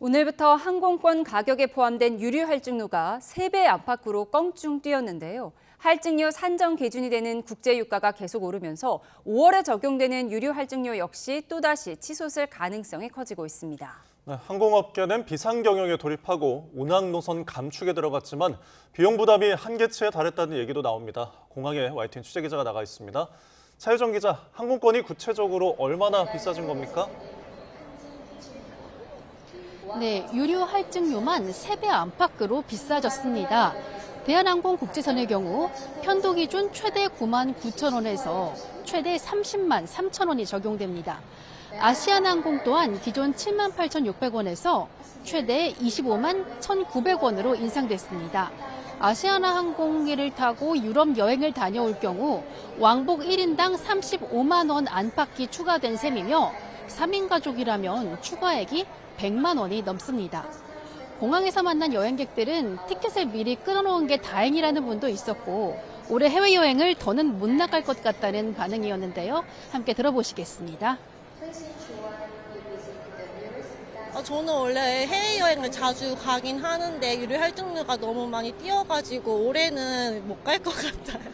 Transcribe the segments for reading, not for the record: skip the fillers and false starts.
오늘부터 항공권 가격에 포함된 유류 할증료가 3배 안팎으로 껑충 뛰었는데요. 할증료 산정 기준이 되는 국제유가가 계속 오르면서 5월에 적용되는 유류 할증료 역시 또다시 치솟을 가능성이 커지고 있습니다. 네, 항공업계는 비상 경영에 돌입하고 운항 노선 감축에 들어갔지만 비용 부담이 한계치에 달했다는 얘기도 나옵니다. 공항에 YTN 취재기자가 나가 있습니다. 차유정 기자, 항공권이 구체적으로 얼마나 비싸진 겁니까? 네, 유류 할증료만 3배 안팎으로 비싸졌습니다. 대한항공 국제선의 경우 편도 기준 최대 9만 9천 원에서 최대 30만 3천 원이 적용됩니다. 아시아나항공 또한 기존 7만 8,600원에서 최대 25만 1,900원으로 인상됐습니다. 아시아나항공기를 타고 유럽 여행을 다녀올 경우 왕복 1인당 35만 원 안팎이 추가된 셈이며 3인 가족이라면 추가액이 100만 원이 넘습니다. 공항에서 만난 여행객들은 티켓을 미리 끊어놓은 게 다행이라는 분도 있었고 올해 해외여행을 더는 못 나갈 것 같다는 반응이었는데요. 함께 들어보시겠습니다. 저는 원래 해외여행을 자주 가긴 하는데 유류 할증료가 너무 많이 뛰어가지고 올해는 못 갈 것 같아요.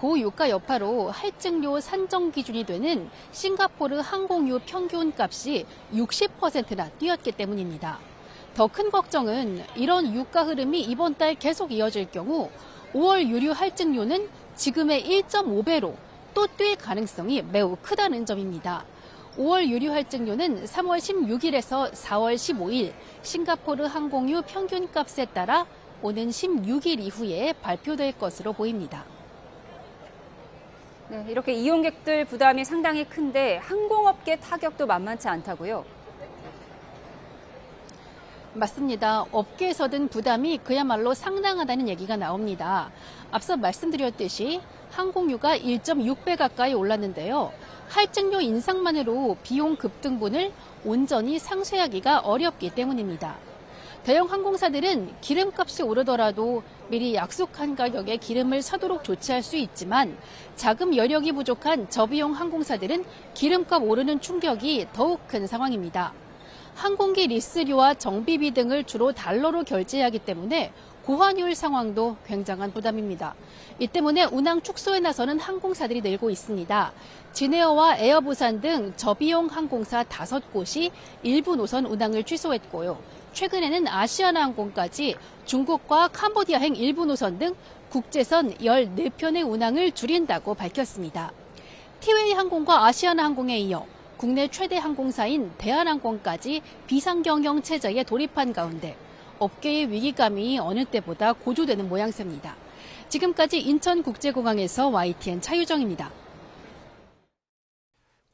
고유가 여파로 할증료 산정 기준이 되는 싱가포르 항공유 평균값이 60%나 뛰었기 때문입니다. 더 큰 걱정은 이런 유가 흐름이 이번 달 계속 이어질 경우 5월 유류 할증료는 지금의 1.5배로 또 뛸 가능성이 매우 크다는 점입니다. 5월 유류 할증료는 3월 16일에서 4월 15일 싱가포르 항공유 평균값에 따라 오는 16일 이후에 발표될 것으로 보입니다. 네, 이렇게 이용객들 부담이 상당히 큰데 항공업계 타격도 만만치 않다고요? 맞습니다. 업계에서든 부담이 그야말로 상당하다는 얘기가 나옵니다. 앞서 말씀드렸듯이 항공유가 1.6배 가까이 올랐는데요. 할증료 인상만으로 비용 급등분을 온전히 상쇄하기가 어렵기 때문입니다. 대형 항공사들은 기름값이 오르더라도 미리 약속한 가격에 기름을 사도록 조치할 수 있지만 자금 여력이 부족한 저비용 항공사들은 기름값 오르는 충격이 더욱 큰 상황입니다. 항공기 리스료와 정비비 등을 주로 달러로 결제하기 때문에 고환율 상황도 굉장한 부담입니다. 이 때문에 운항 축소에 나서는 항공사들이 늘고 있습니다. 진에어와 에어부산 등 저비용 항공사 5곳이 일부 노선 운항을 취소했고요. 최근에는 아시아나항공까지 중국과 캄보디아행 일부 노선 등 국제선 14편의 운항을 줄인다고 밝혔습니다. 티웨이 항공과 아시아나항공에 이어 국내 최대 항공사인 대한항공까지 비상경영 체제에 돌입한 가운데 업계의 위기감이 어느 때보다 고조되는 모양새입니다. 지금까지 인천국제공항에서 YTN 차유정입니다.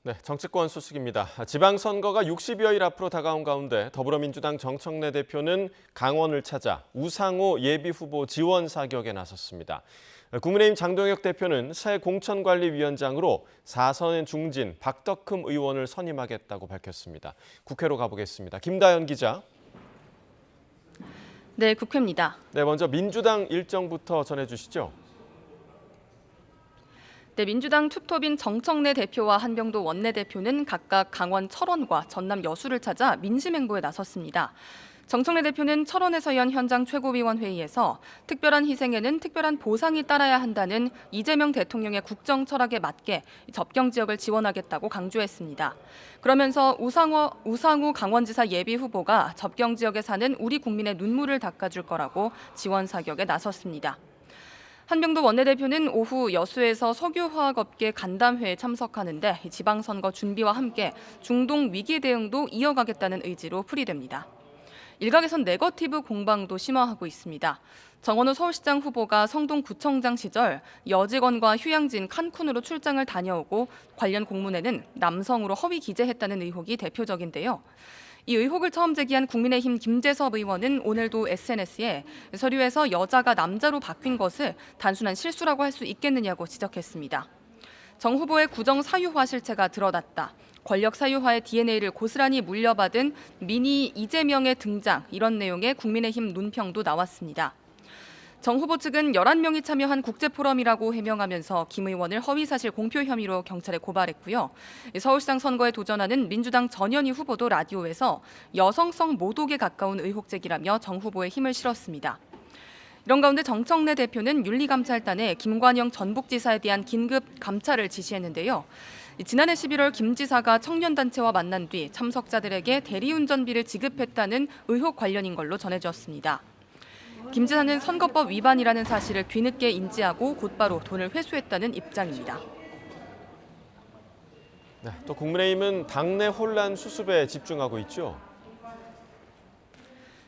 네, 정치권 소식입니다. 지방선거가 60여일 앞으로 다가온 가운데 더불어민주당 정청래 대표는 강원을 찾아 우상호 예비후보 지원 사격에 나섰습니다. 국민의힘 장동혁 대표는 새 공천관리위원장으로 4선의 중진 박덕흠 의원을 선임하겠다고 밝혔습니다. 국회로 가보겠습니다. 김다연 기자. 네, 국회입니다. 네, 먼저 민주당 일정부터 전해주시죠. 네, 민주당 투톱인 정청래 대표와 한병도 원내대표는 각각 강원 철원과 전남 여수를 찾아 민심행보에 나섰습니다. 정청래 대표는 철원에서 연 현장 최고위원회의에서 특별한 희생에는 특별한 보상이 따라야 한다는 이재명 대통령의 국정 철학에 맞게 접경 지역을 지원하겠다고 강조했습니다. 그러면서 우상호 강원지사 예비 후보가 접경 지역에 사는 우리 국민의 눈물을 닦아줄 거라고 지원 사격에 나섰습니다. 한병도 원내대표는 오후 여수에서 석유화학업계 간담회에 참석하는데 지방선거 준비와 함께 중동 위기 대응도 이어가겠다는 의지로 풀이됩니다. 일각에선 네거티브 공방도 심화하고 있습니다. 정원호 서울시장 후보가 성동구청장 시절 여직원과 휴양지인 칸쿤으로 출장을 다녀오고 관련 공문에는 남성으로 허위 기재했다는 의혹이 대표적인데요. 이 의혹을 처음 제기한 국민의힘 김재섭 의원은 오늘도 SNS에 서류에서 여자가 남자로 바뀐 것을 단순한 실수라고 할 수 있겠느냐고 지적했습니다. 정 후보의 구정 사유화 실체가 드러났다. 권력 사유화의 DNA를 고스란히 물려받은 미니 이재명의 등장, 이런 내용의 국민의힘 논평도 나왔습니다. 정 후보 측은 11명이 참여한 국제포럼이라고 해명하면서 김 의원을 허위사실 공표 혐의로 경찰에 고발했고요. 서울시장 선거에 도전하는 민주당 전현희 후보도 라디오에서 여성성 모독에 가까운 의혹 제기라며 정 후보의 힘을 실었습니다. 이런 가운데 정청래 대표는 윤리감찰단에 김관영 전북지사에 대한 긴급 감찰을 지시했는데요. 지난해 11월 김 지사가 청년단체와 만난 뒤 참석자들에게 대리운전비를 지급했다는 의혹 관련인 걸로 전해졌습니다. 김 지사는 선거법 위반이라는 사실을 뒤늦게 인지하고 곧바로 돈을 회수했다는 입장입니다. 네, 또 국민의힘은 당내 혼란 수습에 집중하고 있죠.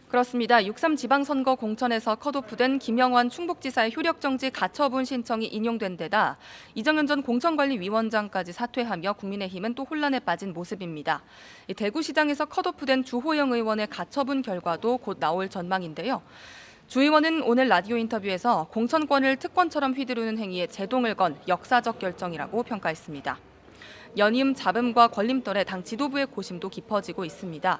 그렇습니다. 6.3 지방선거 공천에서 컷오프된 김영환 충북지사의 효력정지 가처분 신청이 인용된 데다 이정현 전 공천관리위원장까지 사퇴하며 국민의힘은 또 혼란에 빠진 모습입니다. 대구시장에서 컷오프된 주호영 의원의 가처분 결과도 곧 나올 전망인데요. 주 의원은 오늘 라디오 인터뷰에서 공천권을 특권처럼 휘두르는 행위에 제동을 건 역사적 결정이라고 평가했습니다. 연임 잡음과 걸림돌에 당 지도부의 고심도 깊어지고 있습니다.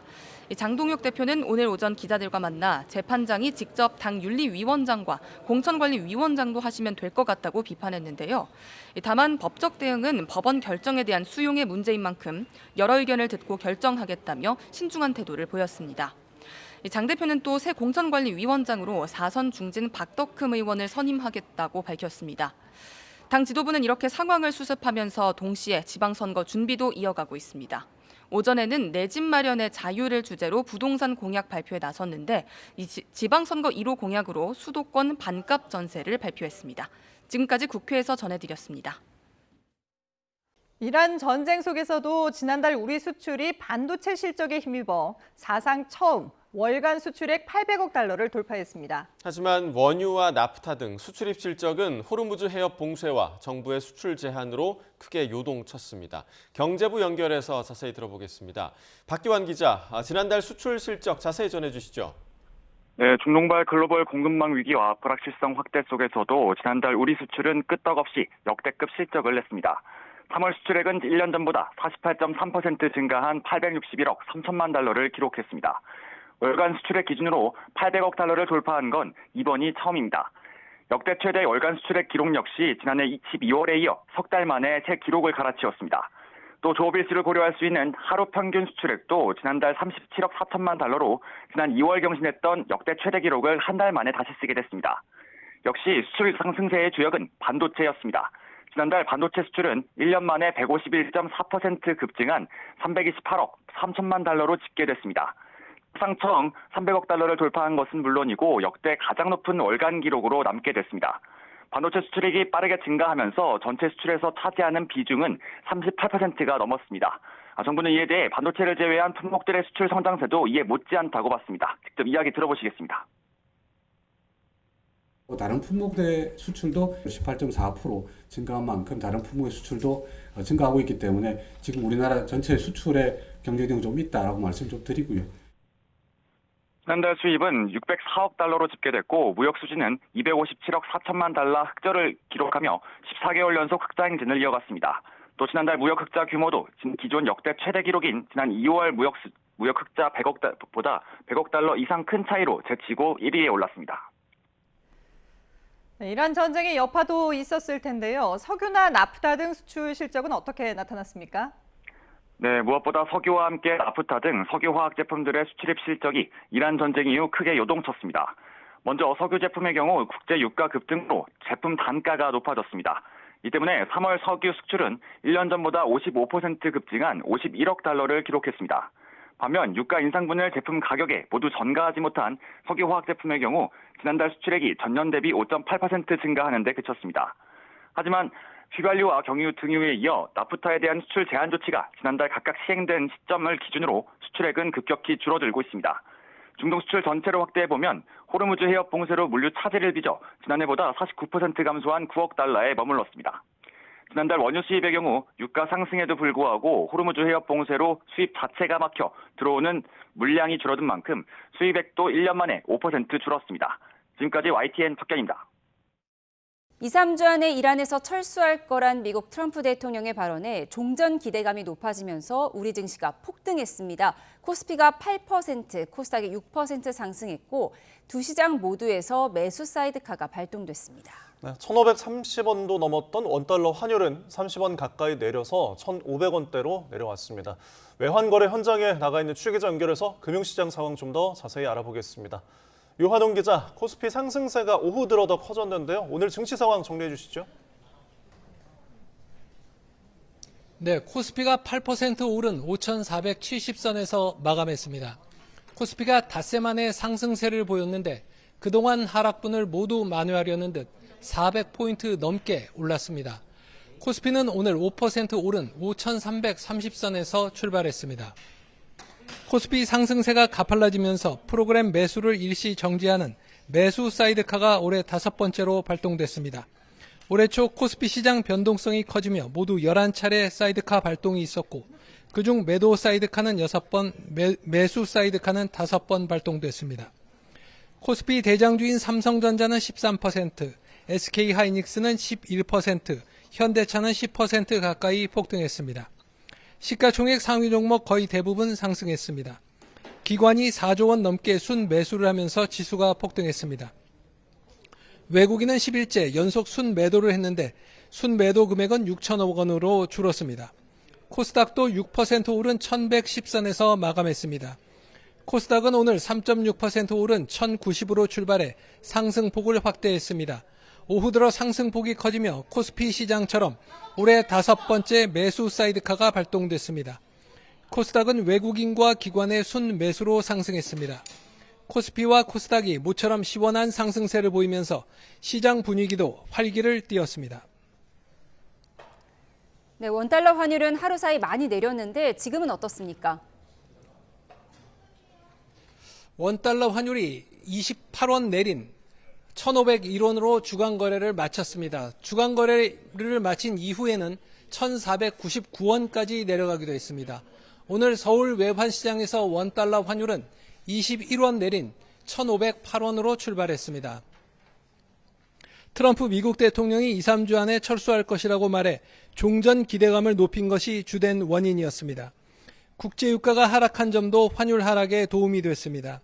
장동혁 대표는 오늘 오전 기자들과 만나 재판장이 직접 당 윤리위원장과 공천관리위원장도 하시면 될 것 같다고 비판했는데요. 다만 법적 대응은 법원 결정에 대한 수용의 문제인 만큼 여러 의견을 듣고 결정하겠다며 신중한 태도를 보였습니다. 장 대표는 또 새 공천관리위원장으로 4선 중진 박덕흠 의원을 선임하겠다고 밝혔습니다. 당 지도부는 이렇게 상황을 수습하면서 동시에 지방선거 준비도 이어가고 있습니다. 오전에는 내 집 마련의 자유를 주제로 부동산 공약 발표에 나섰는데 이 지방선거 1호 공약으로 수도권 반값 전세를 발표했습니다. 지금까지 국회에서 전해드렸습니다. 이란 전쟁 속에서도 지난달 우리 수출이 반도체 실적에 힘입어 사상 처음 월간 수출액 800억 달러를 돌파했습니다. 하지만 원유와 나프타 등 수출입 실적은 호르무즈 해협 봉쇄와 정부의 수출 제한으로 크게 요동쳤습니다. 경제부 연결해서 자세히 들어보겠습니다. 박기환 기자, 지난달 수출 실적 자세히 전해주시죠. 네, 중동발 글로벌 공급망 위기와 불확실성 확대 속에서도 지난달 우리 수출은 끄떡없이 역대급 실적을 냈습니다. 3월 수출액은 1년 전보다 48.3% 증가한 861억 3천만 달러를 기록했습니다. 월간 수출액 기준으로 800억 달러를 돌파한 건 이번이 처음입니다. 역대 최대 월간 수출액 기록 역시 지난해 12월에 이어 석 달 만에 새 기록을 갈아치웠습니다. 또 조업일수를 고려할 수 있는 하루 평균 수출액도 지난달 37억 4천만 달러로 지난 2월 경신했던 역대 최대 기록을 한 달 만에 다시 쓰게 됐습니다. 역시 수출 상승세의 주역은 반도체였습니다. 지난달 반도체 수출은 1년 만에 151.4% 급증한 328억 3천만 달러로 집계됐습니다. 사상 처음 300억 달러를 돌파한 것은 물론이고 역대 가장 높은 월간 기록으로 남게 됐습니다. 반도체 수출액이 빠르게 증가하면서 전체 수출에서 차지하는 비중은 38%가 넘었습니다. 정부는 이에 대해 반도체를 제외한 품목들의 수출 성장세도 이에 못지않다고 봤습니다. 직접 이야기 들어보시겠습니다. 다른 품목의 수출도 18.4% 증가한 만큼 다른 품목의 수출도 증가하고 있기 때문에 지금 우리나라 전체 수출의 경쟁력이 좀 있다라고 말씀 좀 드리고요. 지난달 수입은 604억 달러로 집계됐고 무역 수지는 257억 4천만 달러 흑자를 기록하며 14개월 연속 흑자 행진을 이어갔습니다. 또 지난달 무역 흑자 규모도 기존 역대 최대 기록인 지난 2월 무역 흑자 100억 달러 이상 큰 차이로 제치고 1위에 올랐습니다. 네, 이란 전쟁의 여파도 있었을 텐데요. 석유나 나프타 등 수출 실적은 어떻게 나타났습니까? 네, 무엇보다 석유와 함께 나프타 등 석유화학 제품들의 수출입 실적이 이란 전쟁 이후 크게 요동쳤습니다. 먼저 석유 제품의 경우 국제 유가 급등으로 제품 단가가 높아졌습니다. 이 때문에 3월 석유 수출은 1년 전보다 55% 급증한 51억 달러를 기록했습니다. 반면 유가 인상분을 제품 가격에 모두 전가하지 못한 석유화학 제품의 경우 지난달 수출액이 전년 대비 5.8% 증가하는 데 그쳤습니다. 하지만 휘발유와 경유 등유에 이어 나프타에 대한 수출 제한 조치가 지난달 각각 시행된 시점을 기준으로 수출액은 급격히 줄어들고 있습니다. 중동 수출 전체로 확대해보면 호르무즈 해협 봉쇄로 물류 차질을 빚어 지난해보다 49% 감소한 9억 달러에 머물렀습니다. 지난달 원유 수입의 경우 유가 상승에도 불구하고 호르무즈 해협 봉쇄로 수입 자체가 막혀 들어오는 물량이 줄어든 만큼 수입액도 1년 만에 5% 줄었습니다. 지금까지 YTN 박경입니다. 2, 3주 안에 이란에서 철수할 거란 미국 트럼프 대통령의 발언에 종전 기대감이 높아지면서 우리 증시가 폭등했습니다. 코스피가 8%, 코스닥이 6% 상승했고 두 시장 모두에서 매수 사이드카가 발동됐습니다. 1,530원도 넘었던 원달러 환율은 30원 가까이 내려서 1,500원대로 내려왔습니다. 외환거래 현장에 나가 있는 취재기자 연결해서 금융시장 상황 좀 더 자세히 알아보겠습니다. 유한홍 기자, 코스피 상승세가 오후 들어 더 커졌는데요. 오늘 증시 상황 정리해 주시죠. 네, 코스피가 8% 오른 5,470선에서 마감했습니다. 코스피가 닷새 만에 상승세를 보였는데 그동안 하락분을 모두 만회하려는 듯 400포인트 넘게 올랐습니다. 코스피는 오늘 5% 오른 5,330선에서 출발했습니다. 코스피 상승세가 가팔라지면서 프로그램 매수를 일시 정지하는 매수 사이드카가 올해 5번째로 발동됐습니다. 올해 초 코스피 시장 변동성이 커지며 모두 11차례 사이드카 발동이 있었고 그중 매도 사이드카는 6번, 매수 사이드카는 5번 발동됐습니다. 코스피 대장주인 삼성전자는 13%, SK하이닉스는 11%, 현대차는 10% 가까이 폭등했습니다. 시가총액 상위 종목 거의 대부분 상승했습니다. 기관이 4조 원 넘게 순매수를 하면서 지수가 폭등했습니다. 외국인은 10일째 연속 순매도를 했는데 순매도 금액은 6천억 원으로 줄었습니다. 코스닥도 6% 오른 1110선에서 마감했습니다. 코스닥은 오늘 3.6% 오른 1090으로 출발해 상승폭을 확대했습니다. 오후 들어 상승폭이 커지며 코스피 시장처럼 올해 5번째 매수 사이드카가 발동됐습니다. 코스닥은 외국인과 기관의 순매수로 상승했습니다. 코스피와 코스닥이 모처럼 시원한 상승세를 보이면서 시장 분위기도 활기를 띠었습니다. 네, 원달러 환율은 하루 사이 많이 내렸는데 지금은 어떻습니까? 원달러 환율이 28원 내린 1,501원으로 주간 거래를 마쳤습니다. 주간 거래를 마친 이후에는 1,499원까지 내려가기도 했습니다. 오늘 서울 외환시장에서 원달러 환율은 21원 내린 1,508원으로 출발했습니다. 트럼프 미국 대통령이 2, 3주 안에 철수할 것이라고 말해 종전 기대감을 높인 것이 주된 원인이었습니다. 국제유가가 하락한 점도 환율 하락에 도움이 됐습니다.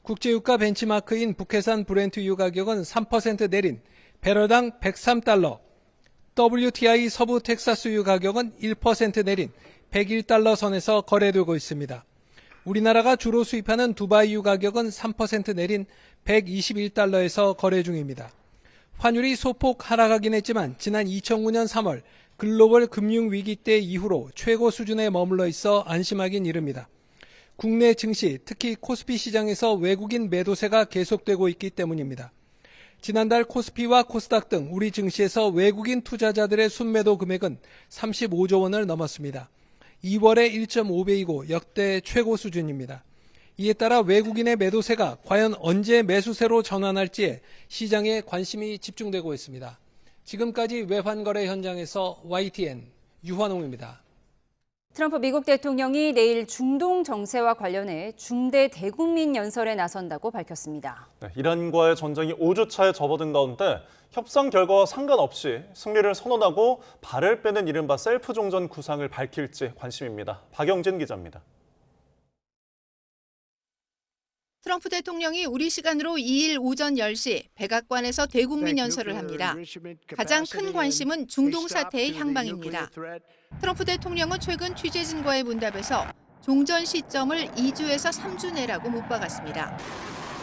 국제유가 벤치마크인 북해산 브렌트유 가격은 3% 내린 배럴당 103달러, WTI 서부 텍사스유 가격은 1% 내린 101달러 선에서 거래되고 있습니다. 우리나라가 주로 수입하는 두바이유 가격은 3% 내린 121달러에서 거래 중입니다. 환율이 소폭 하락하긴 했지만 지난 2009년 3월 글로벌 금융위기 때 이후로 최고 수준에 머물러 있어 안심하긴 이릅니다. 국내 증시, 특히 코스피 시장에서 외국인 매도세가 계속되고 있기 때문입니다. 지난달 코스피와 코스닥 등 우리 증시에서 외국인 투자자들의 순매도 금액은 35조 원을 넘었습니다. 2월에 1.5배이고 역대 최고 수준입니다. 이에 따라 외국인의 매도세가 과연 언제 매수세로 전환할지에 시장에 관심이 집중되고 있습니다. 지금까지 외환거래 현장에서 YTN 유환홍입니다. 트럼프 미국 대통령이 내일 중동 정세와 관련해 중대 대국민 연설에 나선다고 밝혔습니다. 네, 이란과의 전쟁이 5주차에 접어든 가운데 협상 결과와 상관없이 승리를 선언하고 발을 빼는 이른바 셀프 종전 구상을 밝힐지 관심입니다. 박영진 기자입니다. 트럼프 대통령이 우리 시간으로 2일 오전 10시 백악관에서 대국민 연설을 합니다. 가장 큰 관심은 중동 사태의 향방입니다. 트럼프 대통령은 최근 취재진과의 문답에서 종전 시점을 2주에서 3주 내라고 못 박았습니다.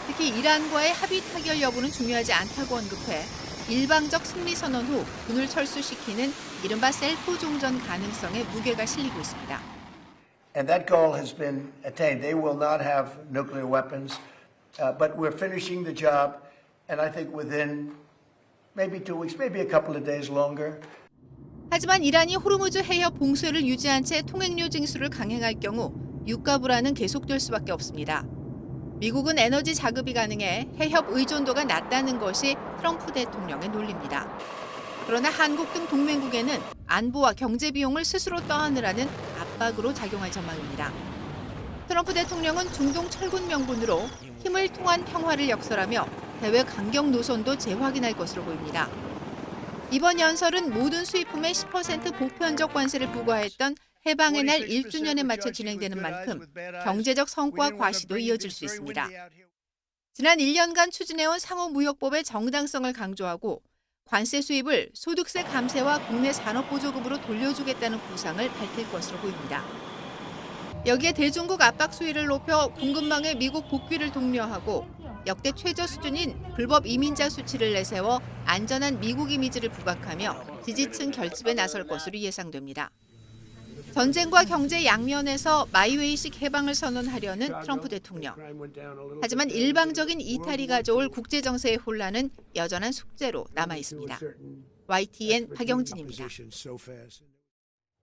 특히 이란과의 합의 타결 여부는 중요하지 않다고 언급해 일방적 승리 선언 후 군을 철수시키는 이른바 셀프 종전 가능성에 무게가 실리고 있습니다. And that goal has been attained. They will not have nuclear weapons, but we're finishing the job, and I think within maybe 2 weeks, maybe a couple of days longer. 하지만 이란이 호르무즈 해협 봉쇄를 유지한 채 통행료 징수를 강행할 경우 유가 불안은 계속될 수밖에 없습니다. 미국은 에너지 자급이 가능해 해협 의존도가 낮다는 것이 트럼프 대통령의 논리입니다. 그러나 한국 등 동맹국에는 안보와 경제 비용을 스스로 떠안으라는 압박으로 작용할 전망입니다. 트럼프 대통령은 중동 철군 명분으로 힘을 통한 평화를 역설하며 대외 강경 노선도 재확인할 것으로 보입니다. 이번 연설은 모든 수입품에 10% 보편적 관세를 부과했던 해방의 날 1주년에 맞춰 진행되는 만큼 경제적 성과 과시도 이어질 수 있습니다. 지난 1년간 추진해온 상호무역법의 정당성을 강조하고 관세 수입을 소득세 감세와 국내 산업보조금으로 돌려주겠다는 구상을 밝힐 것으로 보입니다. 여기에 대중국 압박 수위를 높여 공급망의 미국 복귀를 독려하고 역대 최저 수준인 불법 이민자 수치를 내세워 안전한 미국 이미지를 부각하며 지지층 결집에 나설 것으로 예상됩니다. 전쟁과 경제 양면에서 마이웨이식 해방을 선언하려는 트럼프 대통령. 하지만 일방적인 이탈이 가져올 국제정세의 혼란은 여전한 숙제로 남아 있습니다. YTN 박영진입니다.